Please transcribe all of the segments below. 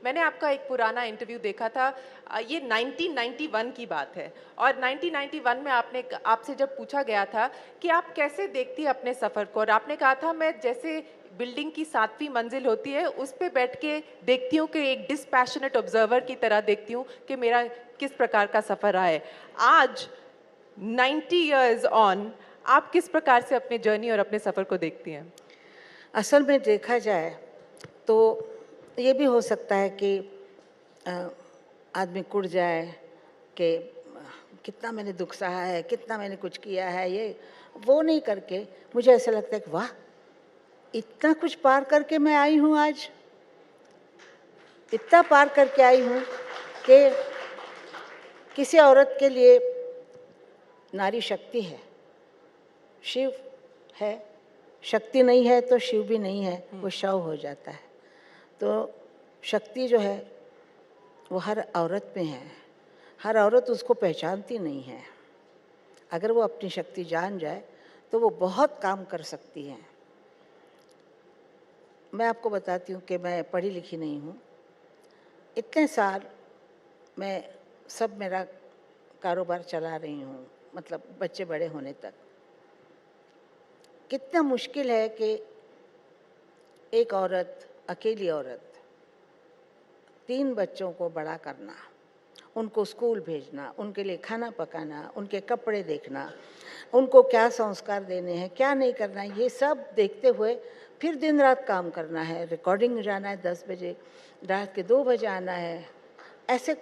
मैंने आपका एक पुराना इंटरव्यू देखा था। ये 1991 की बात है और 1991 में आपने आपसे जब पूछा गया था कि आप कैसे देखती हैं अपने सफ़र को, और आपने कहा था मैं जैसे बिल्डिंग की 7वीं मंजिल होती है उस पे बैठ के देखती हूँ कि एक डिस्पैशनेट ऑब्जर्वर की तरह देखती हूँ कि मेरा किस प्रकार का सफ़र रहा है। आज 90 इयर्स ऑन आप किस प्रकार से अपने जर्नी और अपने सफ़र को देखती हैं? असल में देखा जाए तो ये भी हो सकता है कि अ, आदमी कुढ़ जाए कि कितना मैंने दुख सहा है, कितना मैंने कुछ किया है, ये वो नहीं करके मुझे ऐसा लगता है कि वाह, इतना कुछ पार करके मैं आई हूँ आज, इतना पार करके आई हूँ कि किसी औरत के लिए नारी शक्ति है, शिव है, शक्ति नहीं है तो शिव भी नहीं है, वो शव हो जाता है। तो शक्ति जो है वो हर औरत में है, हर औरत उसको पहचानती नहीं है। अगर वो अपनी शक्ति जान जाए तो वो बहुत काम कर सकती है। मैं आपको बताती हूँ कि मैं पढ़ी लिखी नहीं हूँ। इतने साल मैं सब मेरा कारोबार चला रही हूँ, मतलब बच्चे बड़े होने तक। कितना मुश्किल है कि एक औरत, अकेली औरत 3 बच्चों को बड़ा करना, उनको स्कूल भेजना, उनके लिए खाना पकाना, उनके कपड़े देखना, उनको क्या संस्कार देने हैं, क्या नहीं करना है, ये सब देखते हुए फिर दिन रात काम करना है। रिकॉर्डिंग में जाना है 10 बजे, रात के 2 बजे आना है। ऐसे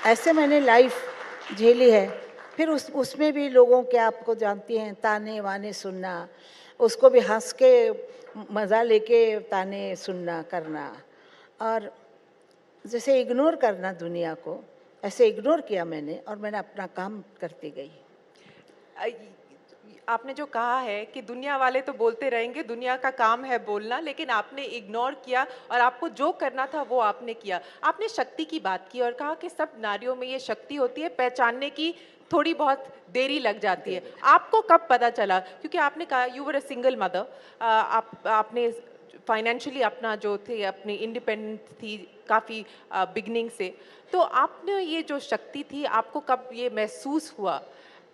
ऐसे मैंने लाइफ झेली है। फिर उसमें भी लोगों के, आपको जानती हैं, ताने वाने सुनना, उसको भी हंस के मज़ा लेके ताने सुनना करना, और जैसे इग्नोर करना दुनिया को, ऐसे इग्नोर किया मैंने और मैंने अपना काम करती गई। अ, आपने जो कहा है कि दुनिया वाले तो बोलते रहेंगे, दुनिया का काम है बोलना, लेकिन आपने इग्नोर किया और आपको जो करना था वो आपने किया। आपने शक्ति की बात की और कहा कि सब नारियों में ये शक्ति होती है, पहचानने की थोड़ी बहुत देरी लग जाती है। देरी। आपको कब पता चला? क्योंकि आपने कहा you were a single mother, आपने फाइनेंशियली अपना जो थे अपनी इंडिपेंडेंट थी काफ़ी बिगनिंग से। तो आपने ये जो शक्ति थी, आपको कब ये महसूस हुआ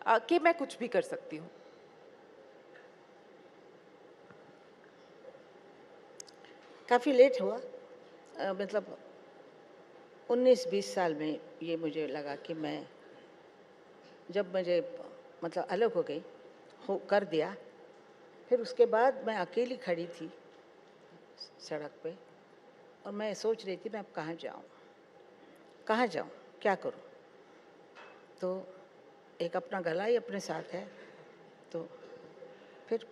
कि मैं कुछ भी कर सकती हूँ? काफ़ी लेट हुआ, मतलब 19-20 साल में ये मुझे लगा कि मैं, जब मुझे मतलब अलग हो गई, हो कर दिया, फिर उसके बाद मैं अकेली खड़ी थी सड़क पे और मैं सोच रही थी मैं अब कहाँ जाऊँ, कहाँ जाऊँ, क्या करूँ। तो एक अपना गला ही अपने साथ है, तो फिर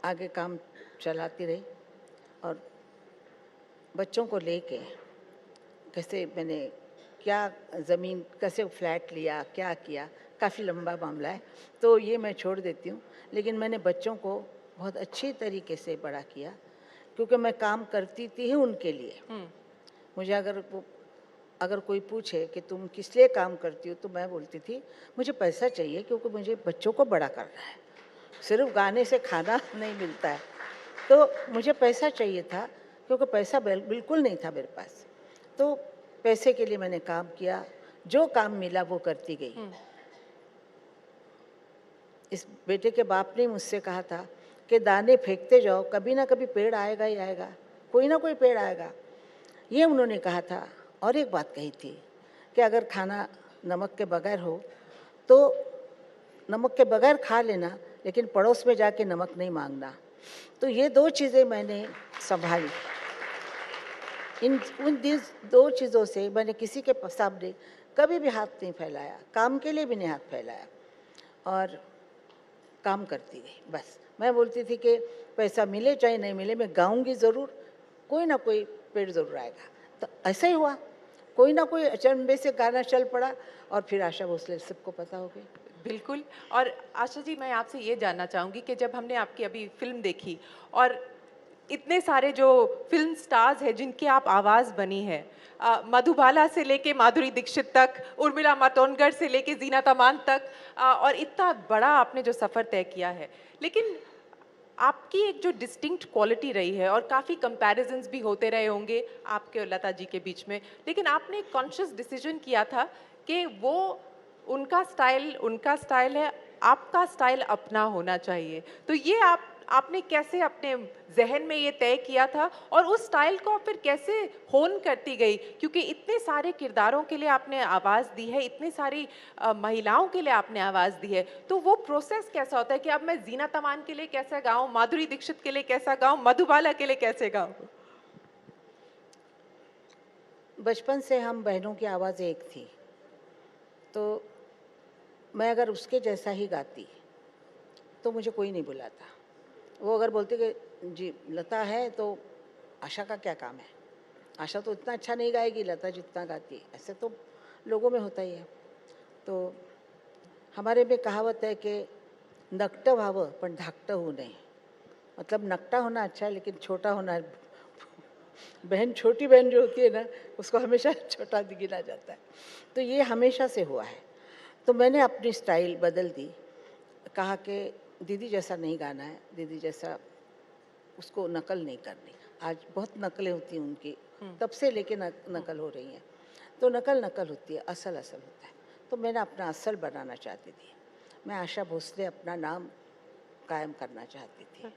आगे काम चलाती रही और बच्चों को लेके कैसे मैंने, क्या ज़मीन, कैसे फ्लैट लिया, क्या किया, काफ़ी लंबा मामला है, तो ये मैं छोड़ देती हूँ। लेकिन मैंने बच्चों को बहुत अच्छी तरीके से बड़ा किया, क्योंकि मैं काम करती थी उनके लिए। मुझे अगर कोई पूछे कि तुम किस लिए काम करती हो, तो मैं बोलती थी मुझे पैसा चाहिए, क्योंकि मुझे बच्चों को बड़ा करना है, सिर्फ गाने से खाना नहीं मिलता है। तो मुझे पैसा चाहिए था, क्योंकि पैसा बिल्कुल नहीं था मेरे पास। तो पैसे के लिए मैंने काम किया, जो काम मिला वो करती गई। इस बेटे के बाप ने मुझसे कहा था कि दाने फेंकते जाओ, कभी ना कभी पेड़ आएगा ही आएगा, कोई ना कोई पेड़ आएगा, ये उन्होंने कहा था। और एक बात कही थी कि अगर खाना नमक के बगैर हो तो नमक के बगैर खा लेना, लेकिन पड़ोस में जाके नमक नहीं मांगना। तो ये 2 चीज़ें मैंने संभाली। इन उन 2 चीज़ों से मैंने किसी के सामने कभी भी हाथ नहीं फैलाया, काम के लिए भी नहीं हाथ फैलाया और काम करती गई। बस मैं बोलती थी कि पैसा मिले चाहे नहीं मिले, मैं गाऊंगी ज़रूर, कोई ना कोई पेड़ ज़रूर आएगा। तो ऐसा ही हुआ, कोई ना कोई अचंभे से गाना चल पड़ा और फिर आशा भोसले सबको पता हो गई। बिल्कुल। और आशा जी, मैं आपसे ये जानना चाहूँगी कि जब हमने आपकी अभी फ़िल्म देखी और इतने सारे जो फ़िल्म स्टार्स हैं जिनकी आप आवाज़ बनी है, मधुबाला से लेके माधुरी दीक्षित तक, उर्मिला मातोंडकर से लेके ज़ीनत अमान तक, और इतना बड़ा आपने जो सफ़र तय किया है। लेकिन आपकी एक जो डिस्टिंक्ट क्वालिटी रही है और काफ़ी कंपैरिजंस भी होते रहे होंगे आपके और लता जी के बीच में, लेकिन आपने एक कॉन्शियस डिसीजन किया था कि वो उनका स्टाइल है, आपका स्टाइल अपना होना चाहिए। तो ये आपने कैसे अपने ज़हन में ये तय किया था और उस स्टाइल को आप फिर कैसे होन करती गई? क्योंकि इतने सारे किरदारों के लिए आपने आवाज़ दी है, इतनी सारी महिलाओं के लिए आपने आवाज़ दी है, तो वो प्रोसेस कैसा होता है कि अब मैं ज़ीनत अमान के लिए कैसे गाऊँ, माधुरी दीक्षित के लिए कैसा गाऊँ, मधुबाला के लिए कैसे गाऊँ? बचपन से हम बहनों की आवाज़ एक थी, तो मैं अगर उसके जैसा ही गाती तो मुझे कोई नहीं बुलाता। वो अगर बोलते कि जी लता है तो आशा का क्या काम है, आशा तो इतना अच्छा नहीं गाएगी लता जितना गाती है, ऐसे तो लोगों में होता ही है। तो हमारे में कहावत है कि नकटं व्हावं पण धाकटं होऊ नये। मतलब नकटा होना अच्छा है लेकिन छोटा होना, बहन छोटी बहन जो होती है ना उसको हमेशा छोटा गिना जाता है। तो ये हमेशा से हुआ है। तो मैंने अपनी स्टाइल बदल दी, कहा कि दीदी जैसा नहीं गाना है, दीदी जैसा उसको नकल नहीं करनी। आज बहुत नकलें होती हैं उनकी, तब से लेके नकल हो रही हैं। तो नकल नकल होती है, असल असल होता है। तो मैंने अपना असल बनाना चाहती थी। मैं आशा भोसले अपना नाम कायम करना चाहती थी।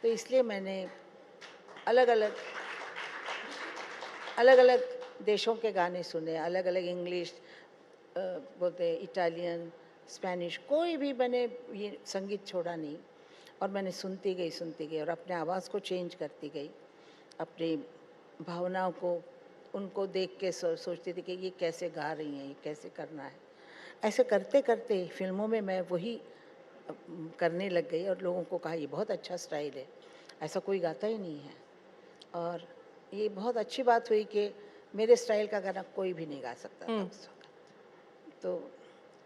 तो इसलिए मैंने अलग अलग अलग अलग देशों के गाने सुने, अलग अलग इंग्लिश बोलते हैं, इटालियन, स्पेनिश, कोई भी मैंने ये संगीत छोड़ा नहीं। और मैंने सुनती गई और अपने आवाज़ को चेंज करती गई, अपनी भावनाओं को उनको देख के सोचती थी कि ये कैसे गा रही हैं, ये कैसे करना है। ऐसे करते करते फिल्मों में मैं वही करने लग गई और लोगों को कहा ये बहुत अच्छा स्टाइल है, ऐसा कोई गाता ही नहीं है। और ये बहुत अच्छी बात हुई कि मेरे स्टाइल का गाना कोई भी नहीं गा सकता था उस वक्त। तो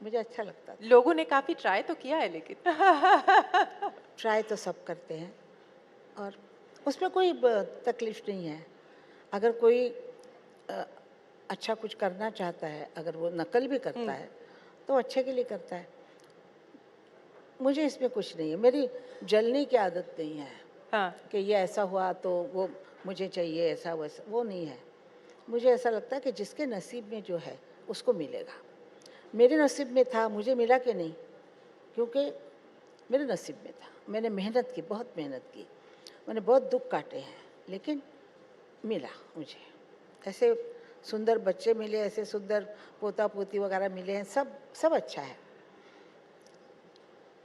मुझे अच्छा लगता था। लोगों ने काफ़ी ट्राई तो किया है लेकिन। ट्राई तो सब करते हैं और उसमें कोई तकलीफ नहीं है। अगर कोई अच्छा कुछ करना चाहता है, अगर वो नकल भी करता है तो अच्छे के लिए करता है। मुझे इसमें कुछ नहीं है, मेरी जलने की आदत नहीं है हाँ। कि ये ऐसा हुआ तो वो मुझे चाहिए, ऐसा वैसा, वो नहीं है। मुझे ऐसा लगता है कि जिसके नसीब में जो है उसको मिलेगा। मेरे नसीब में था, मुझे मिला कि नहीं, क्योंकि मेरे नसीब में था। मैंने मेहनत की, बहुत मेहनत की, मैंने बहुत दुख काटे हैं, लेकिन मिला मुझे। ऐसे सुंदर बच्चे मिले, ऐसे सुंदर पोता पोती वगैरह मिले हैं, सब अच्छा है।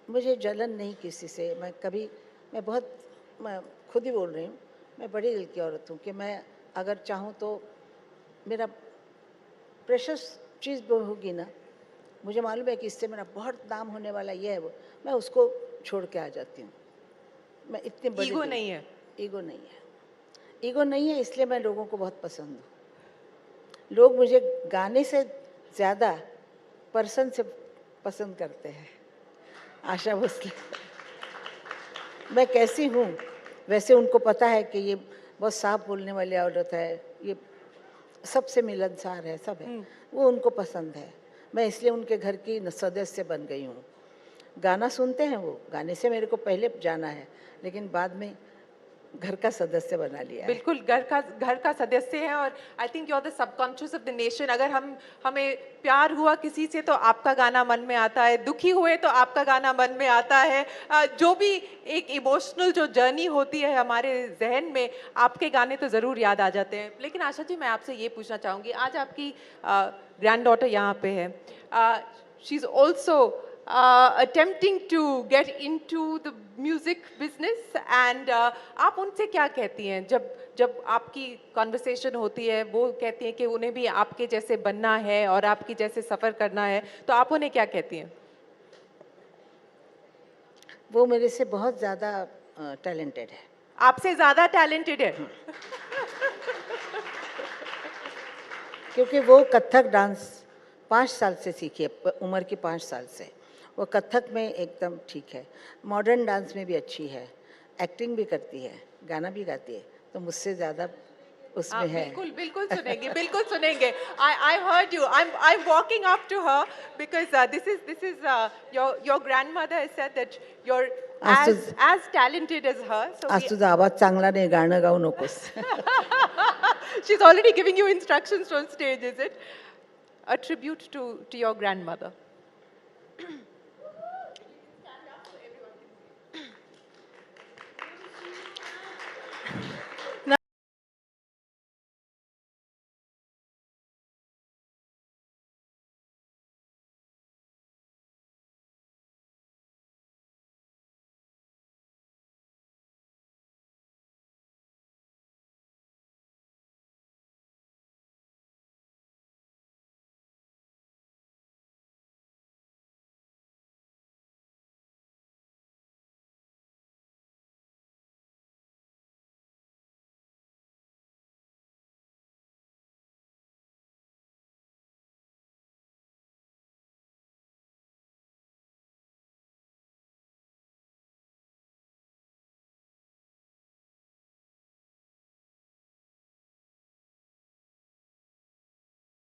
मुझे जलन नहीं किसी से। मैं खुद ही बोल रही हूँ, मैं बड़ी दिल की औरत हूँ कि मैं अगर चाहूँ तो मेरा प्रेशस चीज़ वो होगी ना, मुझे मालूम है कि इससे मेरा बहुत नाम होने वाला ये है वो, मैं उसको छोड़ के आ जाती हूँ। मैं इतनी बड़ी ईगो नहीं है। ईगो नहीं है, ईगो नहीं है, इसलिए मैं लोगों को बहुत पसंद हूँ। लोग मुझे गाने से ज़्यादा पर्सन से पसंद करते हैं। आशा भोसले मैं कैसी हूँ वैसे उनको पता है कि ये बहुत साफ बोलने वाली औरत है, ये सबसे मिलनसार है, सब है, वो उनको पसंद है। मैं इसलिए उनके घर की सदस्य बन गई हूँ। गाना सुनते हैं वो, गाने से मेरे को पहले जाना है, लेकिन बाद में घर का सदस्य बना लिया है। बिल्कुल घर का सदस्य है और I think you are the subconscious of the nation. अगर हमें प्यार हुआ किसी से तो आपका गाना मन में आता है, दुखी हुए तो आपका गाना मन में आता है। जो भी एक इमोशनल जो जर्नी होती है हमारे जहन में, आपके गाने तो ज़रूर याद आ जाते हैं। लेकिन आशा जी, मैं आपसे ये पूछना चाहूँगी, आज आपकी ग्रैंड डॉटर यहाँ पे है, she is also attempting to get into the music business and आप उनसे क्या कहती हैं जब आपकी कॉन्वर्सेशन होती है, वो कहती हैं कि उन्हें भी आपके जैसे बनना है और आपकी जैसे सफ़र करना है, तो आप उन्हें क्या कहती हैं? वो मेरे से बहुत ज़्यादा टैलेंटेड है। आपसे ज़्यादा टैलेंटेड है? क्योंकि वो कथक डांस 5 साल से सीखी है, उम्र की 5 साल से। वो कथक में एकदम ठीक है, मॉडर्न डांस में भी अच्छी है, एक्टिंग भी करती है, गाना भी गाती है, तो मुझसे ज़्यादा उसमें है। बिल्कुल सुनेंगे, बिल्कुल सुनेंगे। I heard you. I'm walking up to her because this is your grandmother has said that your आज as talented as her. So आज तुझा आवाज चांगला नाही, गाणं गाऊ नकोस. she's already giving you instructions on stage, is it? A tribute to your grandmother.